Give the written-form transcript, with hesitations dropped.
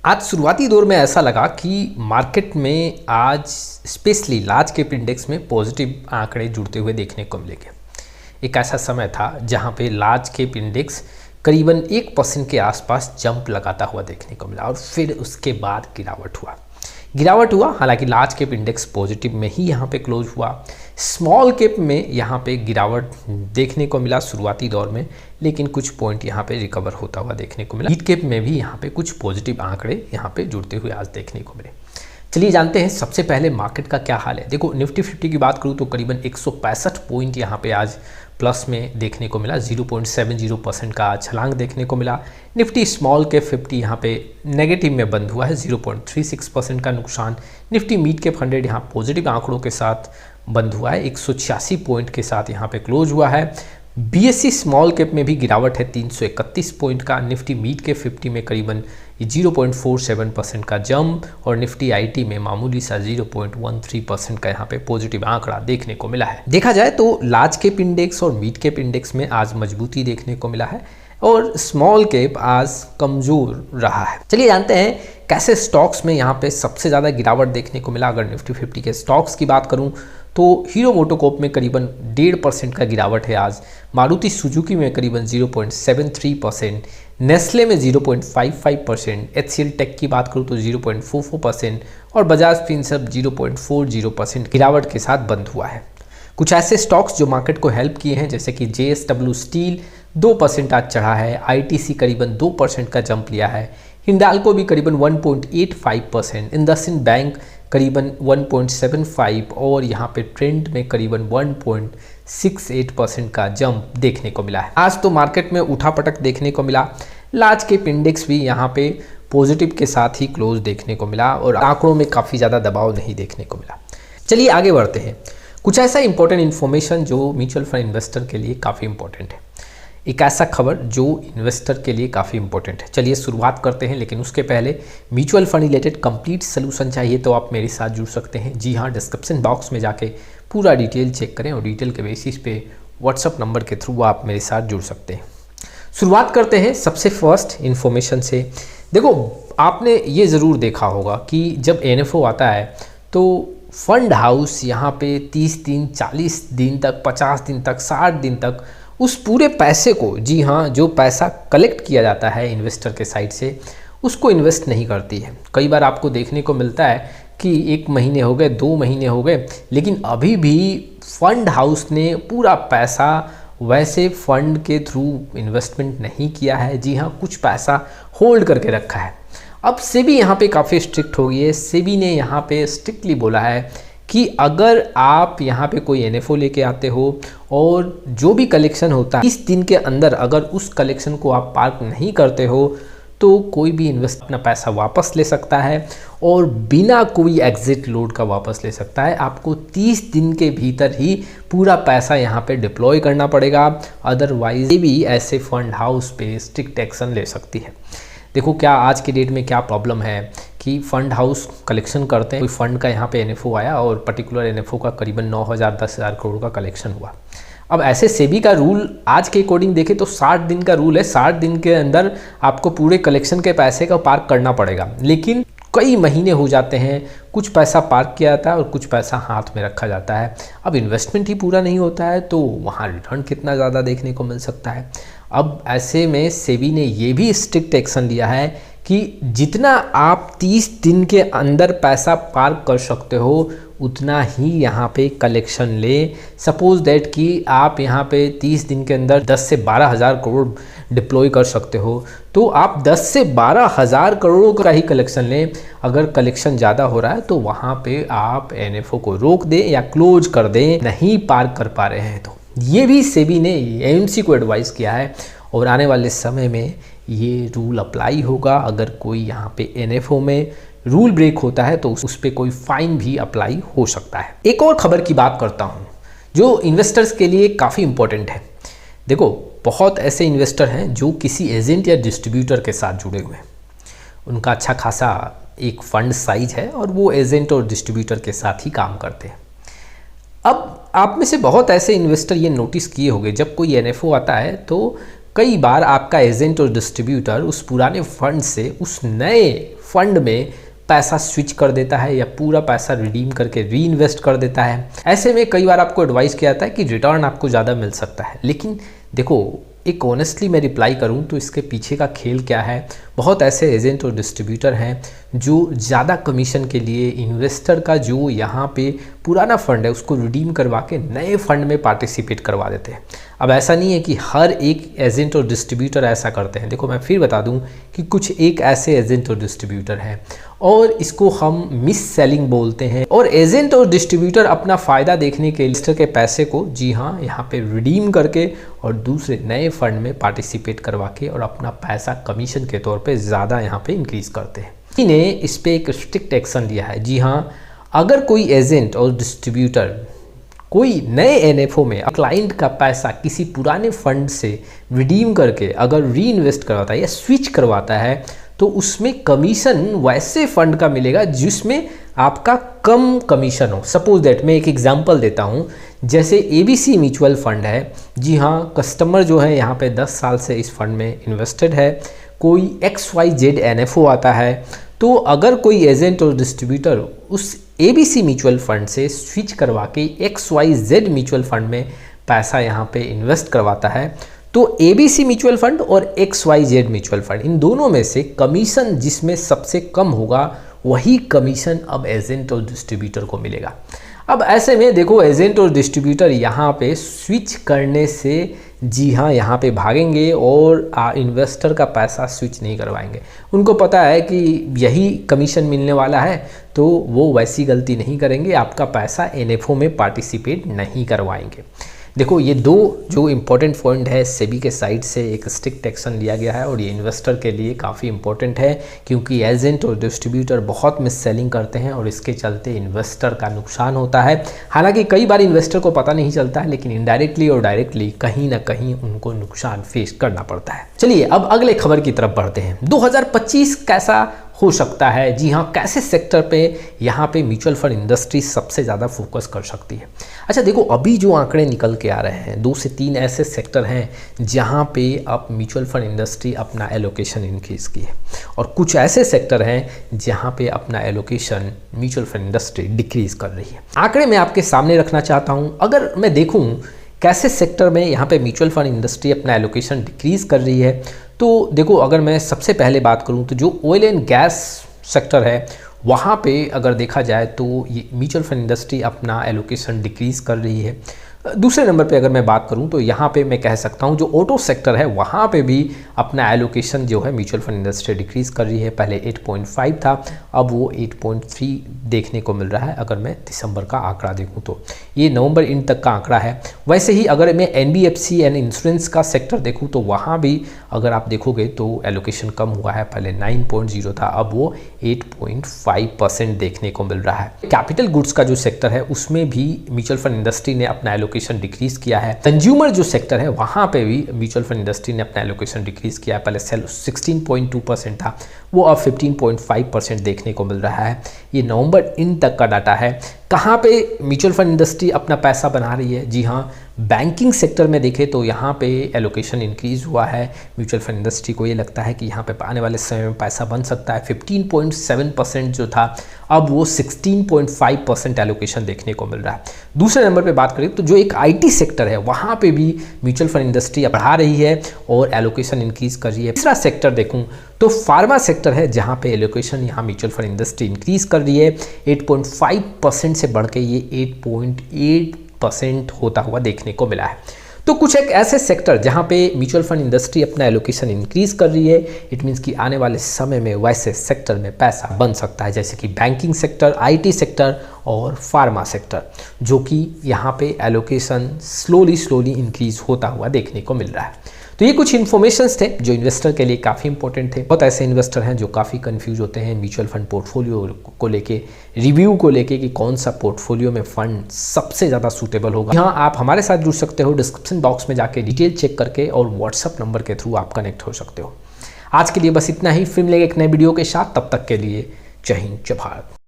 आज शुरुआती दौर में ऐसा लगा कि मार्केट में आज स्पेशली लार्ज कैप इंडेक्स में पॉजिटिव आंकड़े जुड़ते हुए देखने को मिलेंगे। एक ऐसा समय था जहां पे लार्ज कैप इंडेक्स करीबन 1% के आसपास जंप लगाता हुआ देखने को मिला और फिर उसके बाद गिरावट हुआ। हालांकि लार्ज कैप इंडेक्स पॉजिटिव में ही यहाँ पे क्लोज हुआ। स्मॉल कैप में यहाँ पे गिरावट देखने को मिला शुरुआती दौर में, लेकिन कुछ पॉइंट यहाँ पे रिकवर होता हुआ देखने को मिला। मिड कैप में भी यहाँ पे कुछ पॉजिटिव आंकड़े यहाँ पे जुड़ते हुए आज देखने को मिले। चलिए जानते हैं सबसे पहले मार्केट का क्या हाल है। देखो निफ्टी 50 की बात करूँ तो करीबन 165 पॉइंट यहाँ पे आज प्लस में देखने को मिला। 0.70% का छलांग देखने को मिला। निफ्टी स्मॉल कैप 50 यहाँ पे नेगेटिव में बंद हुआ है, 0.36% का नुकसान। निफ्टी मिड कैप 100 यहाँ पॉजिटिव आंकड़ों के साथ बंद हुआ है, 186 पॉइंट के साथ यहाँ पे क्लोज हुआ है। बीएससी स्मॉल कैप में भी गिरावट है 331 पॉइंट का। निफ्टी मिड कैप 50 में करीबन 0.47% का जंप और निफ्टी आईटी में मामूली सा 0.13% का यहाँ पे पॉजिटिव आंकड़ा देखने को मिला है। देखा जाए तो लार्ज कैप इंडेक्स और मिड कैप इंडेक्स में आज मजबूती देखने को मिला है और स्मॉल कैप आज कमजोर रहा है। चलिए जानते हैं कैसे स्टॉक्स में यहाँ पे सबसे ज़्यादा गिरावट देखने को मिला। अगर निफ्टी 50 के स्टॉक्स की बात करूँ तो हीरो मोटोकॉर्प में करीबन 1.5% का गिरावट है आज। मारुति सुजुकी में करीबन 0.73%, नेस्ले में 0.55%, एचसीएल टेक की बात करूँ तो 0.44% और बजाज फिनसर्व 0.40% गिरावट के साथ बंद हुआ है। कुछ ऐसे स्टॉक्स जो मार्केट को हेल्प किए हैं जैसे कि जेएसडब्ल्यू स्टील 2% आज चढ़ा है, आईटीसी करीबन 2% का जंप लिया है, हिंडाल्को भी करीबन 1.85%, इंडसइंड बैंक करीबन 1.75 और यहाँ पे ट्रेंड में करीबन 1.68% का जंप देखने को मिला है। आज तो मार्केट में उठापटक देखने को मिला। लार्ज कैप इंडेक्स भी यहाँ पे पॉजिटिव के साथ ही क्लोज देखने को मिला और आंकड़ों में काफ़ी ज़्यादा दबाव नहीं देखने को मिला। चलिए आगे बढ़ते हैं। कुछ ऐसा इंपॉर्टेंट इन्फॉर्मेशन जो म्यूचुअल फंड इन्वेस्टर के लिए काफ़ी इंपॉर्टेंट है। एक ऐसा खबर जो इन्वेस्टर के लिए काफ़ी इंपॉर्टेंट है। चलिए शुरुआत करते हैं, लेकिन उसके पहले mutual fund related complete solution चाहिए तो आप मेरे साथ जुड़ सकते हैं। जी हाँ, डिस्क्रिप्शन बॉक्स में जाके पूरा डिटेल चेक करें और डिटेल के बेसिस पे व्हाट्सअप नंबर के थ्रू आप मेरे साथ जुड़ सकते हैं। शुरुआत करते हैं सबसे फर्स्ट इन्फॉर्मेशन से। देखो आपने ये ज़रूर देखा होगा कि जब एनएफओ आता है तो फंड हाउस यहाँ पे 30 दिन, 40 दिन तक, 50 दिन तक, 60 दिन तक उस पूरे पैसे को, जी हाँ, जो पैसा कलेक्ट किया जाता है इन्वेस्टर के साइड से, उसको इन्वेस्ट नहीं करती है। कई बार आपको देखने को मिलता है कि 1 महीने हो गए, 2 महीने हो गए, लेकिन अभी भी फंड हाउस ने पूरा पैसा वैसे फंड के थ्रू इन्वेस्टमेंट नहीं किया है। जी हाँ, कुछ पैसा होल्ड करके रखा है। अब सेबी यहाँ पे काफ़ी स्ट्रिक्ट हो गई है। सेबी ने यहाँ पे स्ट्रिक्टली बोला है कि अगर आप यहाँ पे कोई एनएफओ लेके आते हो और जो भी कलेक्शन होता है 30 दिन के अंदर अगर उस कलेक्शन को आप पार्क नहीं करते हो तो कोई भी इन्वेस्टर अपना पैसा वापस ले सकता है और बिना कोई एग्जिट लोड का वापस ले सकता है। आपको 30 दिन के भीतर ही पूरा पैसा यहाँ पे डिप्लॉय करना पड़ेगा, अदरवाइज भी ऐसे फंड हाउस पे स्ट्रिक्ट एक्शन ले सकती है। देखो क्या आज की डेट में क्या प्रॉब्लम है कि फंड हाउस कलेक्शन करते हैं। कोई फंड का यहाँ पे एनएफओ आया और पर्टिकुलर एनएफओ का करीबन 9,000 10,000 करोड़ का कलेक्शन हुआ। अब ऐसे सेबी का रूल आज के अकॉर्डिंग देखें तो 60 दिन का रूल है। 60 दिन के अंदर आपको पूरे कलेक्शन के पैसे का पार्क करना पड़ेगा, लेकिन कई महीने हो जाते हैं, कुछ पैसा पार्क किया जाता है और कुछ पैसा हाथ में रखा जाता है। अब इन्वेस्टमेंट ही पूरा नहीं होता है तो वहाँ रिटर्न कितना ज़्यादा देखने को मिल सकता है। अब ऐसे में सेबी ने ये भी स्ट्रिक्ट एक्शन लिया है कि जितना आप 30 दिन के अंदर पैसा पार्क कर सकते हो उतना ही यहाँ पे कलेक्शन ले। सपोज दैट कि आप यहाँ पे 30 दिन के अंदर 10 से 12 हज़ार करोड़ डिप्लॉय कर सकते हो तो आप 10 से 12 हज़ार करोड़ों का ही कलेक्शन लें। अगर कलेक्शन ज़्यादा हो रहा है तो वहाँ पे आप एनएफओ को रोक दें या क्लोज कर दें, नहीं पार्क कर पा रहे हैं तो। ये भी सेबी ने एएमसी को एडवाइस किया है और आने वाले समय में ये रूल अप्लाई होगा। अगर कोई यहाँ पे एनएफओ में रूल ब्रेक होता है तो उस पर कोई फाइन भी अप्लाई हो सकता है। एक और खबर की बात करता हूँ जो इन्वेस्टर्स के लिए काफ़ी इंपॉर्टेंट है। देखो बहुत ऐसे इन्वेस्टर हैं जो किसी एजेंट या डिस्ट्रीब्यूटर के साथ जुड़े हुए हैं, उनका अच्छा खासा एक फंड साइज है और वो एजेंट और डिस्ट्रीब्यूटर के साथ ही काम करते हैं। अब आप में से बहुत ऐसे इन्वेस्टर ये नोटिस किए होंगे जब कोई एनएफओ आता है तो कई बार आपका एजेंट और डिस्ट्रीब्यूटर उस पुराने फंड से उस नए फंड में पैसा स्विच कर देता है या पूरा पैसा रिडीम करके री इन्वेस्ट कर देता है। ऐसे में कई बार आपको एडवाइस किया जाता है कि रिटर्न आपको ज़्यादा मिल सकता है, लेकिन देखो एक ऑनेस्टली मैं रिप्लाई करूं तो इसके पीछे का खेल क्या है। बहुत ऐसे एजेंट और डिस्ट्रीब्यूटर हैं जो ज़्यादा कमीशन के लिए इन्वेस्टर का जो यहाँ पे पुराना फंड है उसको रिडीम करवा के नए फंड में पार्टिसिपेट करवा देते हैं। अब ऐसा नहीं है कि हर एक एजेंट और डिस्ट्रीब्यूटर ऐसा करते हैं। देखो मैं फिर बता दूं कि कुछ एक ऐसे एजेंट और डिस्ट्रीब्यूटर हैं और इसको हम मिस सेलिंग बोलते हैं, और एजेंट और डिस्ट्रीब्यूटर अपना फ़ायदा देखने के इन्वेस्टर के पैसे को जी हाँ यहाँ पे रिडीम करके और दूसरे नए फंड में पार्टिसिपेट करवा के और अपना पैसा कमीशन के तौर पे ज़्यादा यहाँ पे इंक्रीज़ करते हैं। इन्हें इस पर एक स्ट्रिक्ट एक्शन लिया है। जी हाँ, अगर कोई एजेंट और डिस्ट्रीब्यूटर कोई नए एनएफओ में क्लाइंट का पैसा किसी पुराने फंड से रिडीम करके अगर री इन्वेस्ट करवाता है या स्विच करवाता है तो उसमें कमीशन वैसे फंड का मिलेगा जिसमें आपका कम कमीशन हो। सपोज दैट मैं एक एग्जांपल देता हूं, जैसे एबीसी म्यूचुअल फंड है। जी हाँ, कस्टमर जो है यहाँ पे 10 साल से इस फंड में इन्वेस्टेड है। कोई XYZ एनएफओ आता है, तो अगर कोई एजेंट और डिस्ट्रीब्यूटर उस एबीसी म्यूचुअल फंड से स्विच करवा के XYZ म्यूचुअल फंड में पैसा यहाँ पे इन्वेस्ट करवाता है, तो एबीसी म्यूचुअल फंड और XYZ म्यूचुअल फंड इन दोनों में से कमीशन जिसमें सबसे कम होगा वही कमीशन अब एजेंट और डिस्ट्रीब्यूटर को मिलेगा। अब ऐसे में देखो एजेंट और डिस्ट्रीब्यूटर यहाँ पे स्विच करने से जी हाँ यहाँ पे भागेंगे और इन्वेस्टर का पैसा स्विच नहीं करवाएंगे। उनको पता है कि यही कमीशन मिलने वाला है, तो वो वैसी गलती नहीं करेंगे, आपका पैसा एनएफओ में पार्टिसिपेट नहीं करवाएंगे। देखो ये दो जो इम्पोर्टेंट पॉइंट है सेबी के साइड से एक स्ट्रिक्ट एक्शन लिया गया है और ये इन्वेस्टर के लिए काफ़ी इंपॉर्टेंट है, क्योंकि एजेंट और डिस्ट्रीब्यूटर बहुत मिस सेलिंग करते हैं और इसके चलते इन्वेस्टर का नुकसान होता है। हालांकि कई बार इन्वेस्टर को पता नहीं चलता है, लेकिन इनडायरेक्टली और डायरेक्टली कहीं ना कहीं उनको नुकसान फेस करना पड़ता है। चलिए अब अगले खबर की तरफ बढ़ते हैं। 2025 कैसा हो सकता है? जी हाँ, कैसे सेक्टर पे यहाँ पे म्यूचुअल फंड इंडस्ट्री सबसे ज़्यादा फोकस कर सकती है। अच्छा देखो, अभी जो आंकड़े निकल के आ रहे हैं 2 से 3 ऐसे सेक्टर हैं जहाँ पे अब म्यूचुअल फंड इंडस्ट्री अपना एलोकेशन इंक्रीज की है, और कुछ ऐसे सेक्टर हैं जहाँ पे अपना allocation mutual fund industry decrease कर रही है। आंकड़े मैं आपके सामने रखना चाहता हूँ। अगर मैं देखूँ कैसे सेक्टर में यहाँ पे म्यूचुअल फंड इंडस्ट्री अपना एलोकेशन डिक्रीज कर रही है, तो देखो अगर मैं सबसे पहले बात करूँ तो जो ऑयल एंड गैस सेक्टर है वहाँ पे अगर देखा जाए तो ये म्यूचुअल फंड इंडस्ट्री अपना एलोकेशन डिक्रीज़ कर रही है। दूसरे नंबर पे अगर मैं बात करूं तो यहाँ पे मैं कह सकता हूँ जो ऑटो सेक्टर है वहाँ पे भी अपना एलोकेशन जो है म्यूचुअल फंड इंडस्ट्री डिक्रीज़ कर रही है। पहले 8.5 था, अब वो 8.3 देखने को मिल रहा है अगर मैं दिसंबर का आंकड़ा देखूं तो। ये नवंबर एंड तक का आंकड़ा है। वैसे ही अगर मैं NBFC एंड इंश्योरेंस का सेक्टर देखूँ तो वहाँ भी अगर आप देखोगे तो एलोकेशन कम हुआ है। पहले 9.0 था, अब वो 8.5% देखने को मिल रहा है। कैपिटल गुड्स का जो सेक्टर है उसमें भी म्यूचुअल फंड इंडस्ट्री ने अपना एलोकेशन डिक्रीज किया है। कंज्यूमर जो सेक्टर है वहाँ पे भी म्यूचुअल फंड इंडस्ट्री ने अपना एलोकेशन डिक्रीज किया है। पहले 16.2% था, वो अब 15.5% देखने को मिल रहा है। ये नवंबर इन तक का डाटा है। कहाँ पे म्यूचुअल फंड इंडस्ट्री अपना पैसा बना रही है? जी हाँ, बैंकिंग सेक्टर में देखें तो यहाँ पे एलोकेशन इंक्रीज़ हुआ है। म्यूचुअल फंड इंडस्ट्री को ये लगता है कि यहाँ पे आने वाले समय में पैसा बन सकता है। 15.7% जो था अब वो 16.5% एलोकेशन देखने को मिल रहा है। दूसरे नंबर पे बात करें तो जो एक IT सेक्टर है वहाँ पे भी म्यूचुअल फंड इंडस्ट्री बढ़ा रही है और एलोकेशन इंक्रीज कर रही है। तीसरा सेक्टर देखूँ तो फार्मा सेक्टर है जहाँ पे एलोकेशन यहाँ म्यूचुअल फंड इंडस्ट्री इंक्रीज कर रही है। 8.5% से बढ़ के ये 8.8% होता हुआ देखने को मिला है। तो कुछ एक ऐसे सेक्टर जहां पे म्यूचुअल फंड इंडस्ट्री अपना एलोकेशन इंक्रीज कर रही है, इट मीन्स कि आने वाले समय में वैसे सेक्टर में पैसा बन सकता है, जैसे कि बैंकिंग सेक्टर, IT सेक्टर और फार्मा सेक्टर, जो कि यहाँ पे एलोकेशन स्लोली इंक्रीज होता हुआ देखने को मिल रहा है। तो ये कुछ इन्फॉर्मेशंस थे जो इन्वेस्टर के लिए काफ़ी इंपॉर्टेंट थे। बहुत ऐसे इन्वेस्टर हैं जो काफ़ी कंफ्यूज होते हैं म्यूचुअल फंड पोर्टफोलियो को लेके, रिव्यू को लेके कि कौन सा पोर्टफोलियो में फंड सबसे ज़्यादा सूटेबल होगा। यहाँ आप हमारे साथ जुड़ सकते हो, डिस्क्रिप्शन बॉक्स में जाके डिटेल चेक करके और व्हाट्सअप नंबर के थ्रू आप कनेक्ट हो सकते हो। आज के लिए बस इतना ही, फिर मिलेंगे एक नए वीडियो के साथ। तब तक के लिए जय हिंद, जय भारत।